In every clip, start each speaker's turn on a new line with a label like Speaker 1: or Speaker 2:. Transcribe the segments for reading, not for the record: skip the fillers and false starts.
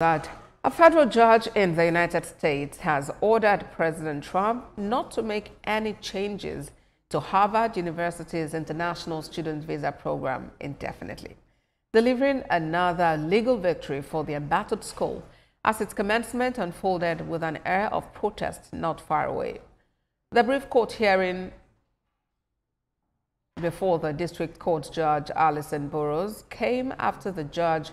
Speaker 1: That a federal judge in the United States has ordered President Trump not to make any changes to Harvard University's international student visa program indefinitely, delivering another legal victory for the embattled school as its commencement unfolded with an air of protest not far away. The brief court hearing before the district court judge Alison Burroughs came after the judge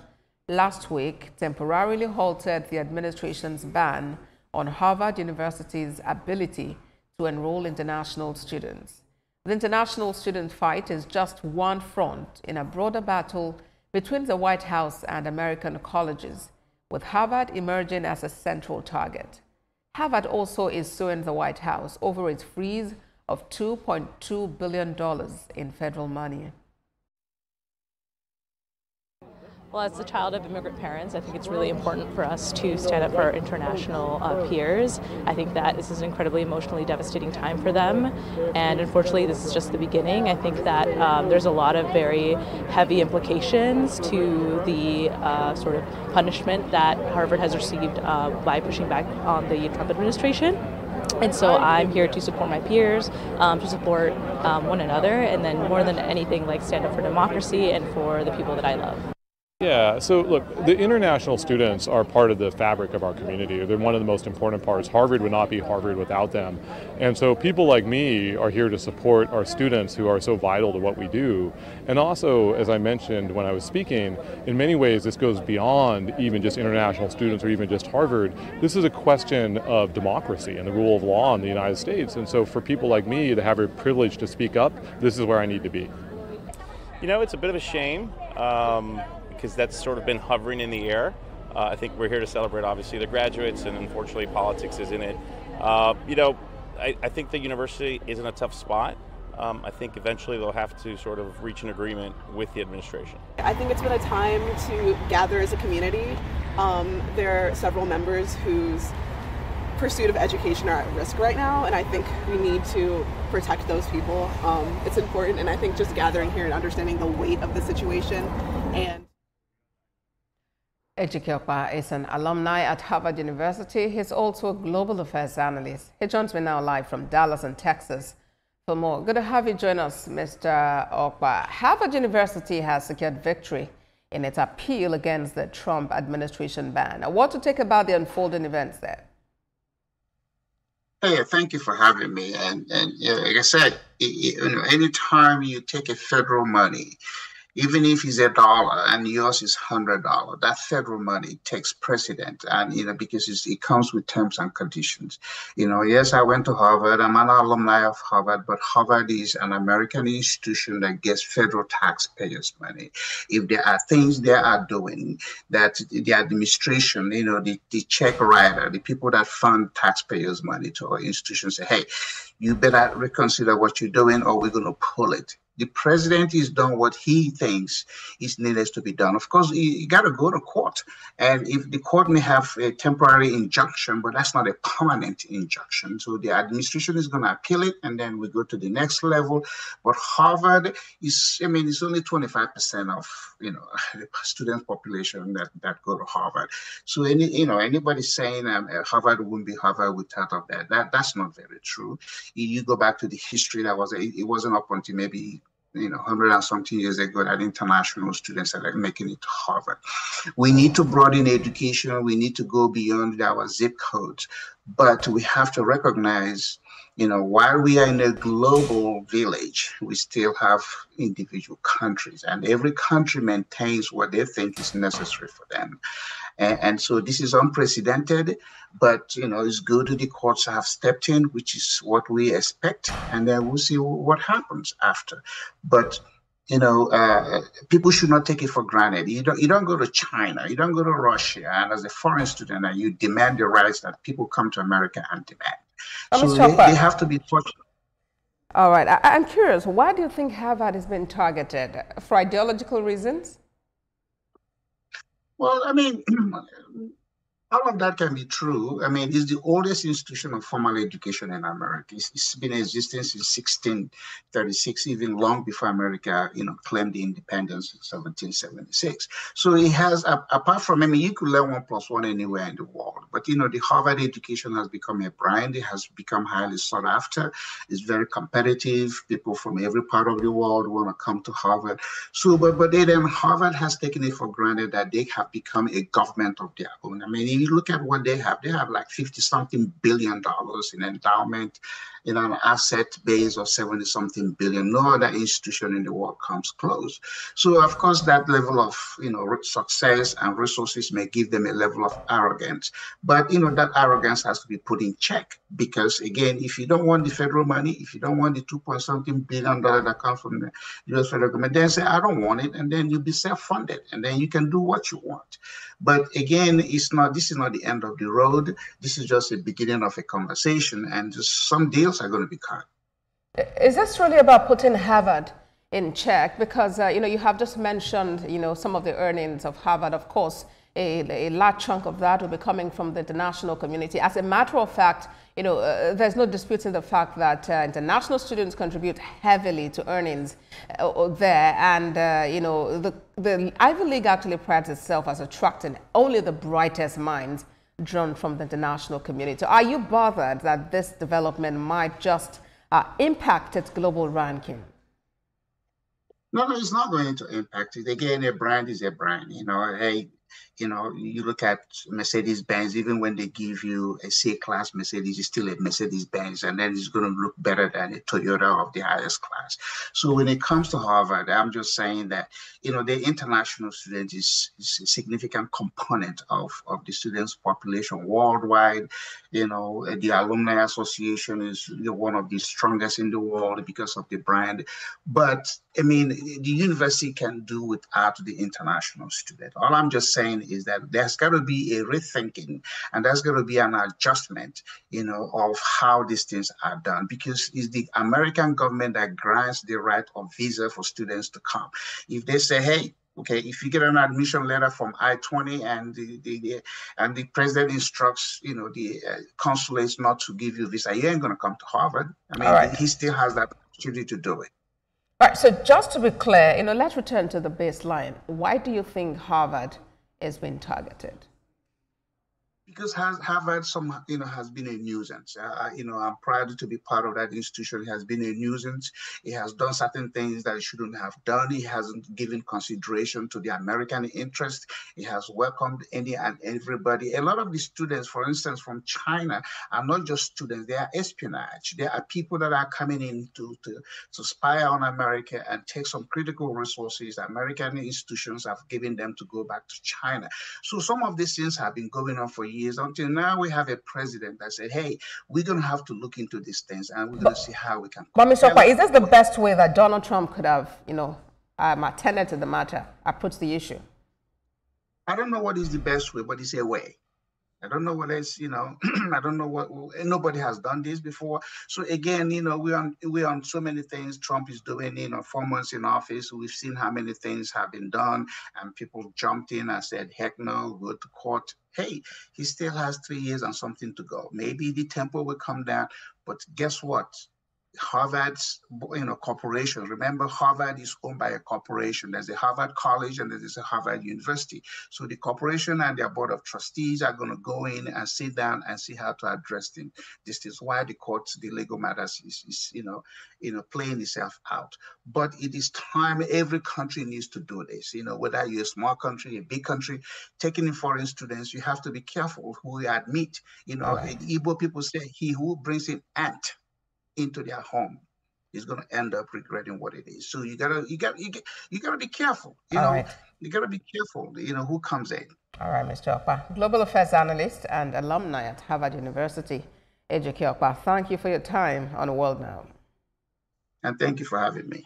Speaker 1: last week temporarily halted the administration's ban on Harvard University's ability to enroll international students. The international student fight is just one front in a broader battle between the White House and American colleges, with Harvard emerging as a central target. Harvard also is suing the White House over its freeze of $2.2 billion in federal money.
Speaker 2: Well, as the child of immigrant parents, I think it's really important for us to stand up for our international peers. I think that this is an incredibly emotionally devastating time for them, and unfortunately this is just the beginning. I think that there's a lot of very heavy implications to the sort of punishment that Harvard has received by pushing back on the Trump administration. And so I'm here to support my peers, to support one another, and then more than anything, like stand up for democracy and for the people that I love.
Speaker 3: Yeah, so look, the international students are part of the fabric of our community. They're one of the most important parts. Harvard would not be Harvard without them. And so people like me are here to support our students who are so vital to what we do. And also, as I mentioned when I was speaking, in many ways this goes beyond even just international students or even just Harvard. This is a question of democracy and the rule of law in the United States. And so for people like me to have a privilege to speak up, this is where I need to be.
Speaker 4: You know, it's a bit of a shame. Because that's sort of been hovering in the air. I think we're here to celebrate, obviously, the graduates, and unfortunately politics is in it. You know, I think the university is in a tough spot. I think eventually they'll have to sort of reach an agreement with the administration.
Speaker 5: I think it's been a time to gather as a community. There are several members whose pursuit of education are at risk right now, and I think we need to protect those people. It's important, and I think just gathering here and understanding the weight of the situation. And
Speaker 1: Ejike is an alumni at Harvard University. He's also a global affairs analyst. He joins me now live from Dallas and Texas for more. Good to have you join us, Mr. Okpa. Harvard University has secured victory in its appeal against the Trump administration ban. What to take about the unfolding events there?
Speaker 6: Hey, thank you for having me. And like I said, anytime you take a federal money, even if it's $1 and yours is $100, that federal money takes precedent, and because it comes with terms and conditions. Yes, I went to Harvard. I'm an alumni of Harvard, but Harvard is an American institution that gets federal taxpayers' money. If there are things they are doing that the administration, the check writer, the people that fund taxpayers' money to our institutions say, hey, you better reconsider what you're doing, or we're going to pull it. The president is done what he thinks is needed to be done. Of course, you got to go to court. And if the court may have a temporary injunction, but that's not a permanent injunction. So the administration is going to appeal it, and then we go to the next level. But Harvard is, it's only 25% of, the student population that go to Harvard. So anybody saying Harvard wouldn't be Harvard without of that's not very true. You go back to the history, it wasn't up until maybe 100 and something years ago that international students are making it to Harvard. We need to broaden education. We need to go beyond our zip codes. But we have to recognize, while we are in a global village, we still have individual countries, and every country maintains what they think is necessary for them. And so this is unprecedented, but it's good that the courts have stepped in, which is what we expect, and then we'll see what happens after. But people should not take it for granted. You don't go to China, you don't go to Russia, and as a foreign student, and you demand the rights that people come to America and demand. So they have to be fortunate.
Speaker 1: All right, I'm curious, why do you think Harvard has been targeted? For ideological reasons?
Speaker 6: Well, All of that can be true. I mean, it's the oldest institution of formal education in America. It's been in existence since 1636, even long before America, claimed the independence in 1776. So it has, apart from, I mean, you could learn 1+1 anywhere in the world, but the Harvard education has become a brand. It has become highly sought after. It's very competitive. People from every part of the world want to come to Harvard. So, but then Harvard has taken it for granted that they have become a government of their own. I mean, if you look at what they have like 50-something billion dollars in endowment, in an asset base of 70-something billion. No other institution in the world comes close. So, of course, that level of success and resources may give them a level of arrogance, but that arrogance has to be put in check because, again, if you don't want the federal money, if you don't want the 2-point-something billion dollars that comes from the U.S. federal government, then say I don't want it, and then you'll be self-funded, and then you can do what you want. But again, this is not the end of the road. This is just the beginning of a conversation, and just some deals are going to be cut.
Speaker 1: Is this really about putting Harvard in check? Because you have just mentioned some of the earnings of Harvard. Of course, a large chunk of that will be coming from the international community. As a matter of fact, there's no disputing the fact that international students contribute heavily to earnings there, and the Ivy League actually prides itself as attracting only the brightest minds drawn from the international community. Are you bothered that this development might just impact its global ranking?
Speaker 6: No, it's not going to impact it. Again, a brand is a brand. Hey, you look at Mercedes-Benz, even when they give you a C-class Mercedes, it's still a Mercedes-Benz, and then it's going to look better than a Toyota of the highest class. So when it comes to Harvard, I'm just saying that, the international student is a significant component of the students' population worldwide. The Alumni Association is one of the strongest in the world because of the brand. But, I mean, the university can do without the international student. All I'm just saying is that there's got to be a rethinking, and there's got to be an adjustment, of how these things are done, because it's the American government that grants the right of visa for students to come. If they say, hey, okay, if you get an admission letter from I-20 and the president instructs, the consulates not to give you visa, you ain't going to come to Harvard. I mean, he still has that opportunity to do it.
Speaker 1: All right, so just to be clear, let's return to the baseline. Why do you think Harvard is being targeted?
Speaker 6: Because Harvard has been a nuisance. I'm proud to be part of that institution. It has been a nuisance. It has done certain things that it shouldn't have done. It hasn't given consideration to the American interest. It has welcomed any and everybody. A lot of the students, for instance, from China, are not just students. They are espionage. They are people that are coming in to spy on America and take some critical resources American institutions have given them to go back to China. So some of these things have been going on for years, until now we have a president that said, hey, we're going to have to look into these things, and we're going to see how we can.
Speaker 1: But Mr. Okpa, is this the best way that Donald Trump could have, attended to the matter, approached the issue?
Speaker 6: I don't know what is the best way, but it's a way. I don't know what else, I don't know what, nobody has done this before. So again, we're on so many things Trump is doing, 4 months in office. We've seen how many things have been done, and people jumped in and said, heck no, go to court. Hey, he still has 3 years and something to go. Maybe the tempo will come down, but guess what? Harvard's, corporation. Remember, Harvard is owned by a corporation. There's a Harvard College and there's a Harvard University. So the corporation and their board of trustees are going to go in and sit down and see how to address things. This is why the court, the legal matters is playing itself out. But it is time. Every country needs to do this. Whether you're a small country, a big country, taking in foreign students, you have to be careful who you admit. Igbo people say, he who brings an ant into their home is going to end up regretting what it is. So you gotta be careful. You gotta be careful. Who comes in.
Speaker 1: All right, Mr. Okpa, Global Affairs Analyst and alumni at Harvard University, Ejike Okpa. Thank you for your time on World Now.
Speaker 6: And thank you for having me.